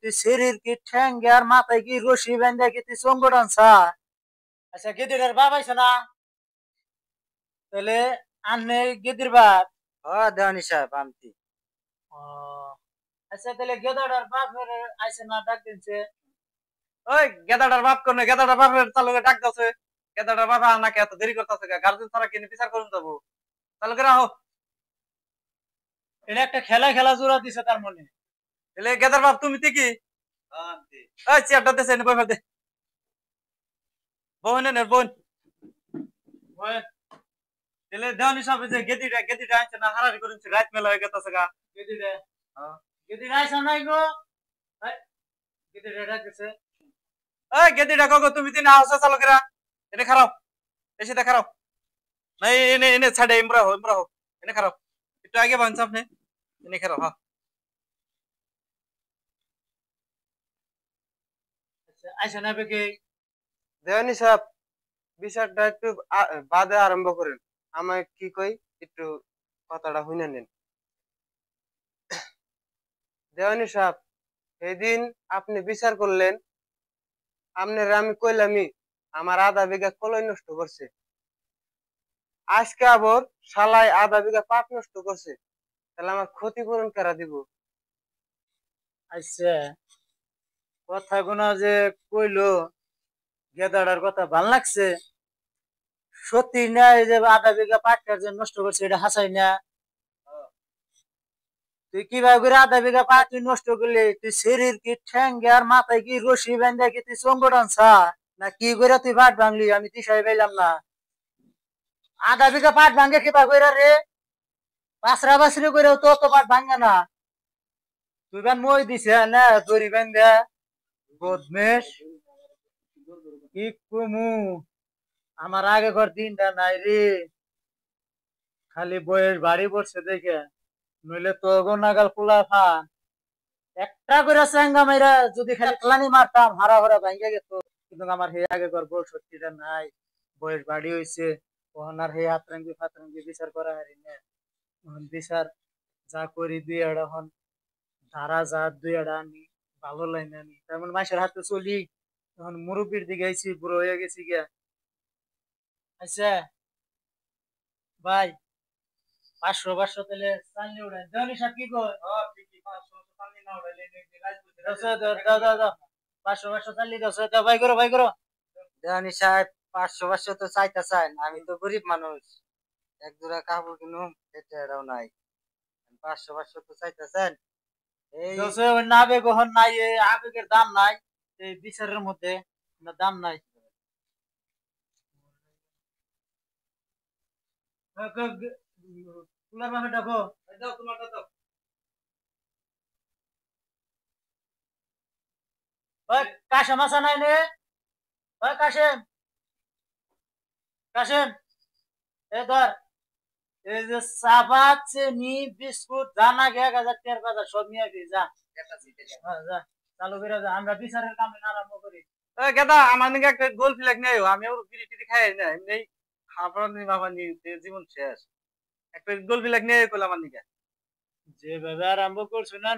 তুই শরীর কি ঠ্যাঙ্গে আর মাথায় কি রশি বেঁধে কি তুই চঙ্গট আনছা? আচ্ছা গেদিটার বাপ আইছে না? তাহলে আননে গেদির বাপ? দেওয়ানি সাহেব আনতি। ও আচ্ছা তাহলে গেদাটার বাপ আইছে না ডাক দিনছে? ওই গেদাটার বাপ কোন গেদাটার বাপের চালুকে ডাক দাও। গেদাটার বাবা নাকি এত দেরি করতেছে গার্জেন ছাড়া কিনে বিচার করুন যাবো চালুকে রাখো। এটা একটা খেলা খেলা জোড়া দিছে তার মনে। এলে গেদার বাপ তুমি কি ওই চেয়ারটা দেছে বই ফেলতে বোন এনে বোন এলে দেওয়ানি সাহেব যে গেদিটা আনছে না হারারি করেছে রাত মেলা হয়ে গেছে গা গেদিটা গেদিটা আইছে নাই গো? গেদিটা ডাক দিছে। ওই গেদিটা কগো তুমি দিন আসো চালুকেরা এনে খারাপ এসে দেখা খারাপ নাই এনে এনে ছাড়ে ইমরা হো এনে খারাপ একটু আগে বানছ আপনি এনে খারাপ হ্যাঁ। আইসা না বেগে দেওয়ানি সাহেব বিচারটা একটু বাদে আরম্ভ করেন। আমায় কি কই একটু কথাটা শুনে নেন। দেওয়ানি সাহেব সেদিন আপনি বিচার করলেন, আপনার আমি কইলামই আমার আধা বিঘা কলই নষ্ট করছে, আজকে আবার শালাই আধা বিঘা পাট নষ্ট করছে, তাহলে আমার ক্ষতিপূরণ কারা দিব? আচ্ছা কথা গুনা যে কইলো গেদাটার কথা ভাল লাগছে, সত্যি না? এই যে আধা বিঘা পাটটার যে নষ্ট করছে এটা হাসাই না? তুই কিভাবে করে আধা বিঘা পাট তুই নষ্ট করলি? তুই শরীর কি ঠ্যাঙ্গে আর মাথায় কি রশি বেঁধে কি তুই চঙ্গট আনছা না কি করে তুই পাট ভাঙলি? আমি দিশাই পাইলাম না। আধা বিঘা পাট ভাঙ্গে কিবা করে রে? পাঁচরা বাছরি করেও তো অত পাট ভাঙ্গে না। তুই বান মই দিছে না দড়ি বেঁধে বদমেশ কি কমু? আমার আগে ঘর দিনটা নাই রে, খালি বয়স বাড়ি পড়ছে দেখে, নইলে তো নাগাল খোলা খান একটা করে চেঙ্গা মাইরা যদি খালি খেলানি মারতাম হারা হারা ভাঙ্গে গেত। কিন্তু আমার হে আগে ঘর বউ সত্যিটা নাই, বয়স বাড়ি হয়েছে, ওখান আর হে হাতরাঙ্গি ফাতরাঙ্গি বিচার করা হারি না। বিচার যা করি দুই এড়া হন ধারা যা দুই এড়া আনি ভালো লাইনে আনি তেমন মাসের হাতে চলি। তখন মুরব্বীর দিকে আইছি, বুড়ো হয়ে গেছি গিয়া। আচ্ছা ভাই 500 তাহলে চালনি উড়াই দেওয়ানি সাহেব কি কয়? 500 চালনি 10 ভাই করো ভাই করো। দেওয়ানি সাহেব 500 তো চাইতে চান, আমি তো গরিব মানুষ, এক জোড়া কাপড় কিনুম এটাও নাই। 500 তো চাইতেছেন এই না আবেগ হন নাই, আবেগের দাম নাই এই বিচারের মধ্যে, দাম নাই। কুলার মামে ডাকো, দাও তোমারটা দাও। ওই কাশেম আসা নাই নে? ওই কাশেম কাশেম এ ধর এই যে চাপাত চিনি বিস্কুট জানা গে 1000 বাজার সব নিয়ে আসবি যা। যা চালু করে যা, আমরা বিচারের কামে আরম্ভ করি। গেদা আমার নিকে একটা গোল ফ্ল্যাগ নেই, আমি ওর বিড়ি টিড়ি খাই না এমনি খাবার নি বাবা নি জীবন শেষ। একটা গোল ফ্ল্যাগ নিয়ে কইলাম আমার নিকে যেভাবে আরম্ভ করছো না